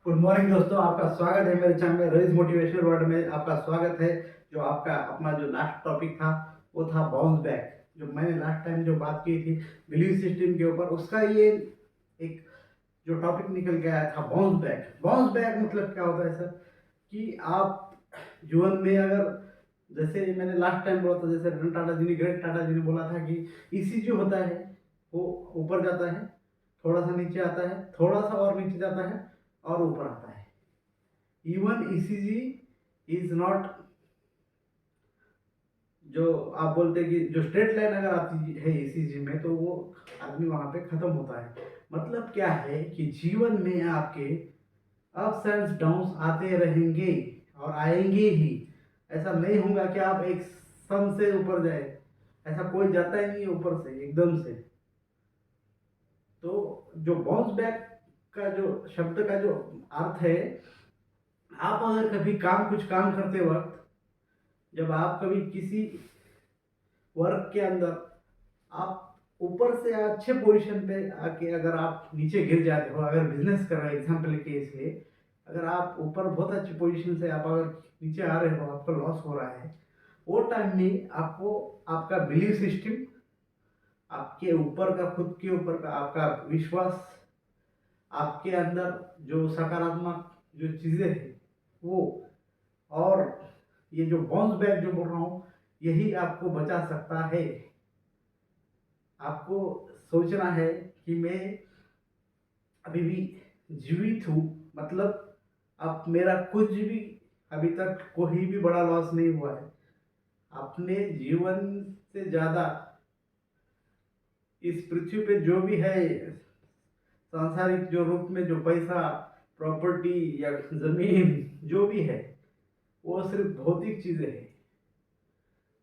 Good morning दोस्तों, आपका स्वागत है मेरे चैनल में रईस मोटिवेशनल वर्ल्ड में। आपका स्वागत है। जो आपका अपना जो लास्ट टॉपिक था वो था बाउंस बैक। जो मैंने लास्ट टाइम जो बात की थी बिलीव सिस्टम के ऊपर, उसका ये एक जो टॉपिक निकल के आया था बाउंस बैक। बाउंस बैक मतलब क्या होता है सर, कि आप जीवन में अगर, जैसे मैंने लास्ट टाइम बोला था, जैसे रतन टाटा जी ने, ग्रेट टाटा जी ने बोला था कि ईसीजी होता है वो ऊपर जाता है, थोड़ा सा नीचे आता है, थोड़ा सा और नीचे जाता है और ऊपर आता है। इवन ईसीजी इज नॉट, जो आप बोलते हैं कि जो स्ट्रेट लाइन अगर आती है ईसीजी में तो वो आदमी वहां पे खत्म होता है। मतलब क्या है कि जीवन में आपके अप्स एंड डाउन्स आते रहेंगे और आएंगे ही। ऐसा नहीं होगा कि आप एक सन से ऊपर जाए, ऐसा कोई जाता ही नहीं है ऊपर से एकदम से। तो जो बाउंस बैक का जो शब्द का जो अर्थ है, आप अगर कभी कुछ काम करते वक्त, जब आप कभी किसी वर्क के अंदर आप ऊपर से अच्छे पोजीशन पे आके अगर आप नीचे गिर जाते हो, अगर बिजनेस कर रहे हो एग्जाम्पल के इसलिए, अगर आप ऊपर बहुत अच्छी पोजीशन से आप अगर नीचे आ रहे हो, आपका लॉस हो रहा है, वो टाइम में आपको आपका बिलीव सिस्टम, आपके ऊपर का, खुद के ऊपर का आपका विश्वास, आपके अंदर जो सकारात्मक जो चीज़ें हैं वो, और ये जो बाउंस बैक जो बोल रहा हूँ, यही आपको बचा सकता है। आपको सोचना है कि मैं अभी भी जीवित हूँ, मतलब अब मेरा कुछ भी अभी तक कोई भी बड़ा लॉस नहीं हुआ है। अपने जीवन से ज़्यादा इस पृथ्वी पे जो भी है सांसारिक जो रूप में, जो पैसा, प्रॉपर्टी या जमीन जो भी है, वो सिर्फ भौतिक चीजें हैं।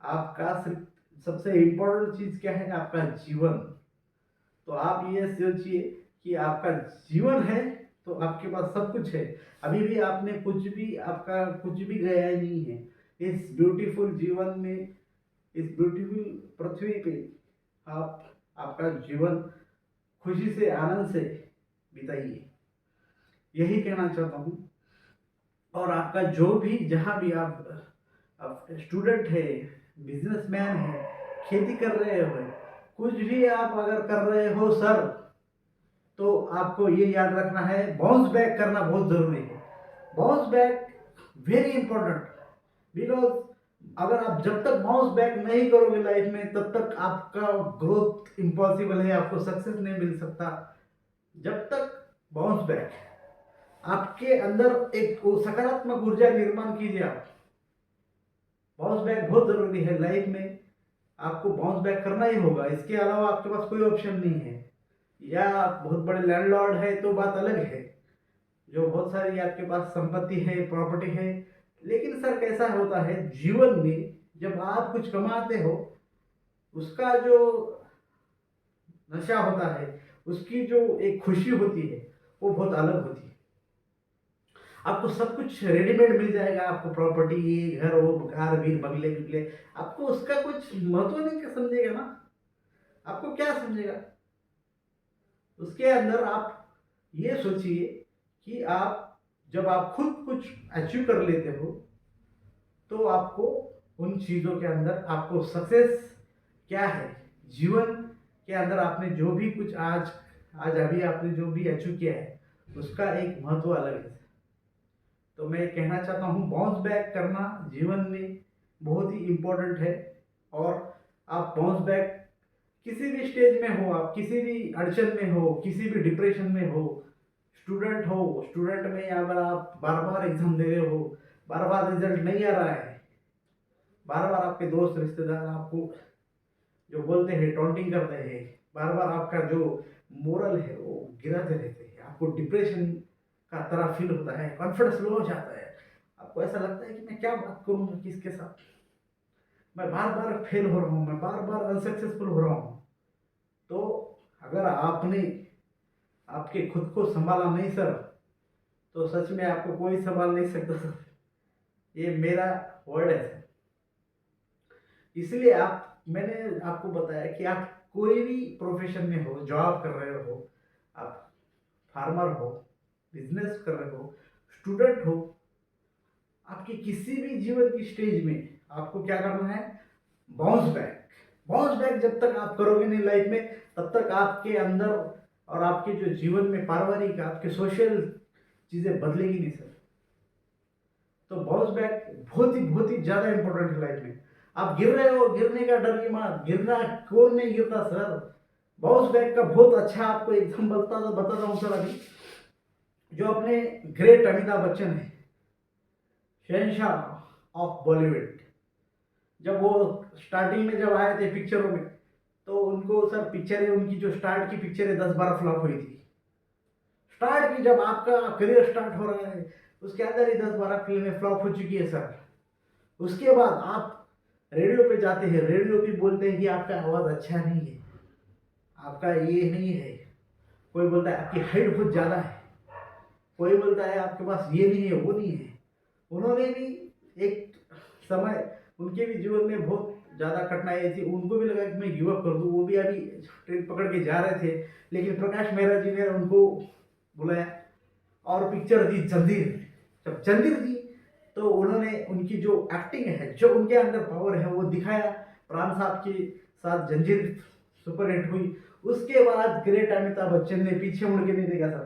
आपका सिर्फ सबसे इम्पोर्टेंट चीज क्या है? आपका जीवन। तो आप ये सोचिए कि आपका जीवन है तो आपके पास सब कुछ है। अभी भी आपने कुछ भी, आपका कुछ भी गया ही नहीं है। इस ब्यूटीफुल जीवन में, इस ब्यूटीफुल पृथ्वी पे आप आपका जीवन खुशी से, आनंद से बिताइए, यही कहना चाहता हूँ। और आपका जो भी, जहाँ भी आप स्टूडेंट है, बिजनेसमैन है, खेती कर रहे हो, कुछ भी आप अगर कर रहे हो सर, तो आपको ये याद रखना है बाउंस बैक करना बहुत जरूरी है। Bounce back very important, because अगर आप जब तक बाउंस बैक नहीं करोगे लाइफ में, तब तक आपका ग्रोथ इम्पॉसिबल है, आपको सक्सेस नहीं मिल सकता। जब तक बाउंस बैक आपके अंदर एक वो सकारात्मक ऊर्जा निर्माण कीजिए आप। बाउंस बैक बहुत जरूरी है लाइफ में, आपको बाउंस बैक करना ही होगा, इसके अलावा आपके पास कोई ऑप्शन नहीं है। या आप बहुत बड़े लैंडलॉर्ड है तो बात अलग है, जो बहुत सारी आपके पास संपत्ति है, प्रॉपर्टी है। लेकिन सर कैसा होता है जीवन में, जब आप कुछ कमाते हो, उसका जो नशा होता है, उसकी जो एक खुशी होती है, वो बहुत अलग होती है। आपको सब कुछ रेडीमेड मिल जाएगा, आपको प्रॉपर्टी, ये घर हो, कार भी, बंगले बिगले, आपको उसका कुछ महत्व नहीं समझेगा ना। आपको क्या समझेगा? उसके अंदर आप ये सोचिए कि आप, जब आप खुद कुछ अचीव कर लेते हो, तो आपको उन चीज़ों के अंदर आपको सक्सेस क्या है, जीवन के अंदर आपने जो भी कुछ आज आज अभी आपने जो भी अचीव किया है, उसका एक महत्व अलग है। तो मैं कहना चाहता हूँ बाउंस बैक करना जीवन में बहुत ही इम्पोर्टेंट है। और आप बाउंस बैक किसी भी स्टेज में हो, आप किसी भी अड़चन में हो, किसी भी डिप्रेशन में हो, स्टूडेंट हो, स्टूडेंट में अगर आप बार बार एग्जाम दे रहे हो, बार बार रिजल्ट नहीं आ रहा है, बार बार आपके दोस्त रिश्तेदार आपको जो बोलते हैं, टॉन्टिंग करते हैं, बार बार आपका जो मोरल है वो गिराते रहते हैं, आपको डिप्रेशन का तरह फील होता है, कॉन्फिडेंस लो हो जाता है, आपको ऐसा लगता है कि मैं क्या बात करूंगा किसके साथ, मैं बार बार फेल हो रहा हूँ, मैं बार बार अनसक्सेसफुल हो रहा हूँ। तो अगर आपने आपके खुद को संभाला नहीं सर, तो सच में आपको कोई संभाल नहीं सकता सर। ये मेरा वर्ड है सर। इसलिए आप, मैंने आपको बताया कि आप कोई भी प्रोफेशन में हो, जॉब कर रहे हो, आप फार्मर हो, बिजनेस कर रहे हो, स्टूडेंट हो, आपके किसी भी जीवन की स्टेज में आपको क्या करना है, बाउंस बैक। बाउंस बैक जब तक आप करोगे नहीं लाइफ में, तब तक आपके अंदर और आपके जो जीवन में पारिवारिक, आपके सोशल चीजें बदलेगी नहीं सर। तो बाउंस बैक बहुत ही ज्यादा इंपॉर्टेंट है लाइफ में। आप गिर रहे हो, गिरने का डर मत, गिरना कौन नहीं गिरता सर। बाउंस बैक का बहुत अच्छा आपको एकदम बताता हूँ सर। अभी जो अपने ग्रेट अमिताभ बच्चन है, शहंशाह ऑफ बॉलीवुड, जब वो स्टार्टिंग में जब आए थे पिक्चरों में, तो उनको सर पिक्चरें, उनकी जो स्टार्ट की पिक्चरें 10-12 फ्लॉप हुई थी। स्टार्ट की, जब आपका करियर स्टार्ट हो रहा है, उसके अंदर ही 10-12 फिल्में फ्लॉप हो चुकी है सर। उसके बाद आप रेडियो पे जाते हैं, रेडियो पे बोलते हैं कि आपका आवाज़ अच्छा नहीं है, आपका ये नहीं है। कोई बोलता है आपकी हाइट बहुत ज़्यादा है, कोई बोलता है आपके पास ये नहीं है, वो नहीं है। उन्होंने भी एक समय, उनके भी जीवन में बहुत ज़्यादा कठिनाई थी, उनको भी लगा कि मैं गिव अप कर दूँ। वो भी अभी ट्रेन पकड़ के जा रहे थे, लेकिन प्रकाश मेहरा जी ने उनको बुलाया और पिक्चर दी जंजीर। जब जंजीर दी तो उन्होंने उनकी जो एक्टिंग है, जो उनके अंदर पावर है, वो दिखाया। प्राण साहब के साथ जंजीर सुपरहिट हुई। उसके बाद ग्रेट अमिताभ बच्चन ने पीछे मुड़ के नहीं देखा सर,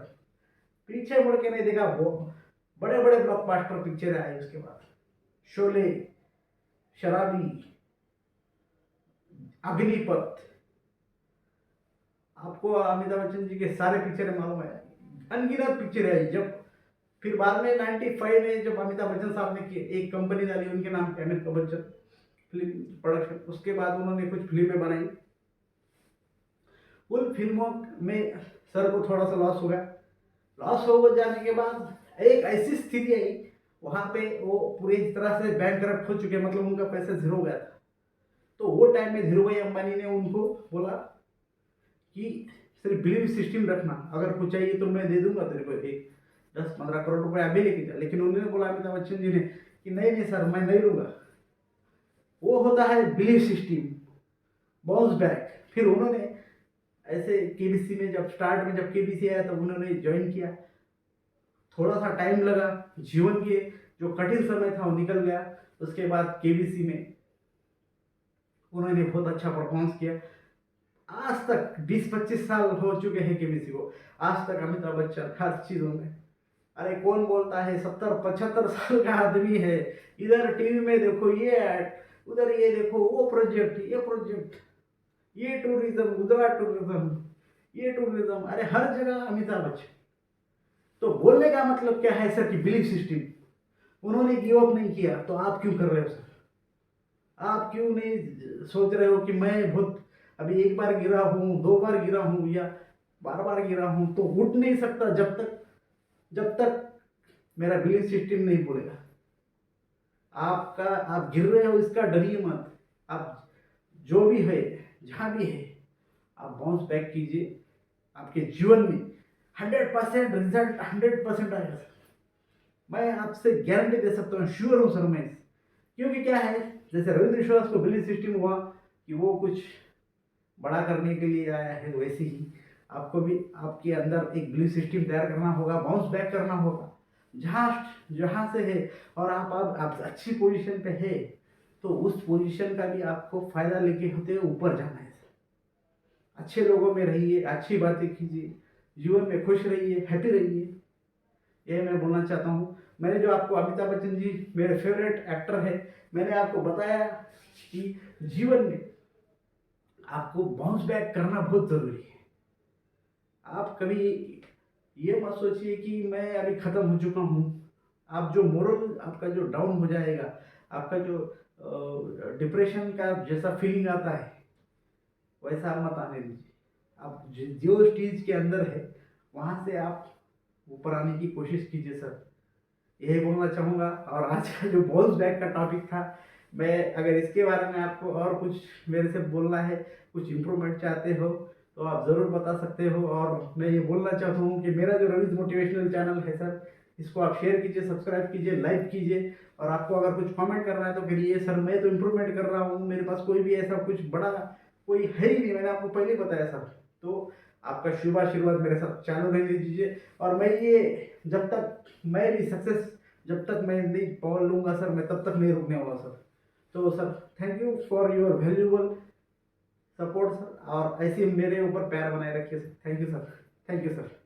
पीछे मुड़ के नहीं देखा। वो बड़े बड़े ब्लॉकबस्टर पिक्चर आई उसके बाद, शोले, शराबी, अग्निपथ। आपको अमिताभ बच्चन जी के सारे पिक्चर मालूम है, अनगिनत पिक्चर आई। जब फिर बाद में 95 में जब अमिताभ बच्चन साहब ने एक कंपनी डाली उनके नाम पे, अमिताभ बच्चन फिल्म प्रोडक्शन, उसके बाद उन्होंने कुछ फिल्में बनाई। उन फिल्मों में सर को थोड़ा सा लॉस हो गया। लॉस हो जाने के बाद एक ऐसी स्थिति आई, वहां पे वो पूरी तरह से बैंक करप्ट हो चुके, मतलब उनका पैसा जीरो हो गया था। तो वो टाइम में धीरू भाई अंबानी ने उनको बोला कि सिर्फ बिलीव सिस्टम रखना, अगर कुछ चाहिए तो मैं दे दूंगा तेरे को, एक 10-15 करोड़ रुपए अभी लेके जा। लेकिन उन्होंने बोला अमिताभ बच्चन जी ने कि नहीं नहीं सर, मैं नहीं लूंगा। वो होता है बिलीव सिस्टम, बाउंस बैक। फिर उन्होंने ऐसे केबीसी में जब स्टार्ट में जब केबीसी आया तब उन्होंने ज्वाइन किया। थोड़ा सा टाइम लगा, जीवन के जो कठिन समय था वो निकल गया। उसके बाद केबीसी में उन्होंने बहुत अच्छा परफॉर्मेंस किया। आज तक 20-25 साल हो चुके हैं केबीसी को, आज तक अमिताभ बच्चन हर चीजों में, अरे कौन बोलता है 70-75 साल का आदमी है, इधर टीवी में देखो ये ऐड, उधर ये देखो वो प्रोजेक्ट, ये प्रोजेक्ट, ये टूरिज्म, उधर टूरिज्म, ये टूरिज्म, अरे हर जगह अमिताभ बच्चन। तो बोलने का मतलब क्या है सर कि बिलीफ सिस्टम। उन्होंने गिव अप नहीं किया, तो आप क्यों कर रहे हो सर? आप क्यों नहीं सोच रहे हो कि मैं बहुत, अभी एक बार गिरा हूं, 2 बार गिरा हूं या बार बार गिरा हूं, तो उठ नहीं सकता जब तक मेरा बिलीफ सिस्टम नहीं बोलेगा। आप गिर रहे हो इसका डरिए मत। आप जो भी है, जहां भी है, आप बाउंस बैक कीजिए। आपके जीवन में 100% रिजल्ट 100% आएगा सर। मैं आपसे गारंटी दे सकता हूँ, श्योर हूँ सर मैं। क्योंकि क्या है, जैसे रविंद्र विश्वास को बिलीफ सिस्टम हुआ कि वो कुछ बड़ा करने के लिए आया है, वैसे ही आपको भी आपके अंदर एक बिलीफ सिस्टम तैयार करना होगा, बाउंस बैक करना होगा। जहाँ जहाँ से है और आप अच्छी पोजीशन पे है, तो उस पोजीशन का भी आपको फायदा लेके होते हुए ऊपर जाना है। अच्छे लोगों में रहिए, अच्छी बातें कीजिए, जीवन में खुश रहिए, हैप्पी रहिए, ये मैं बोलना चाहता हूँ। मैंने जो आपको, अमिताभ बच्चन जी मेरे फेवरेट एक्टर है, मैंने आपको बताया कि जीवन में आपको बाउंस बैक करना बहुत जरूरी है। आप कभी ये मत सोचिए कि मैं अभी खत्म हो चुका हूँ। आप जो मोरल आपका जो डाउन हो जाएगा, आपका जो डिप्रेशन का जैसा फीलिंग आता है, वैसा आप मत आने दीजिए। आप जो स्टेज के अंदर है, वहां से आप ऊपर आने की कोशिश कीजिए सर, यही बोलना चाहूँगा। और आज का जो बाउंस बैक का टॉपिक था, मैं अगर इसके बारे में आपको और कुछ मेरे से बोलना है, कुछ इम्प्रूवमेंट चाहते हो, तो आप ज़रूर बता सकते हो। और मैं ये बोलना चाहता हूँ कि मेरा जो रवीज मोटिवेशनल चैनल है सर, इसको आप शेयर कीजिए, सब्सक्राइब कीजिए, लाइक कीजिए। और आपको अगर कुछ कमेंट करना है तो करिए। सर मैं तो इम्प्रूवमेंट कर रहा हूँ, मेरे पास कोई भी ऐसा कुछ बड़ा कोई है ही नहीं, मैंने आपको पहले ही बताया सर। तो आपका शुभ आशीर्वाद मेरे साथ चालू रहने दीजिए, और मैं ये जब तक मैं भी सक्सेस जब तक मैं नहीं पा लूँगा सर, मैं तब तक नहीं रुकने वाला सर। तो sir thank you for your valuable support sir, और ऐसे ही मेरे ऊपर प्यार बनाए रखिए sir. Thank you sir, thank you sir.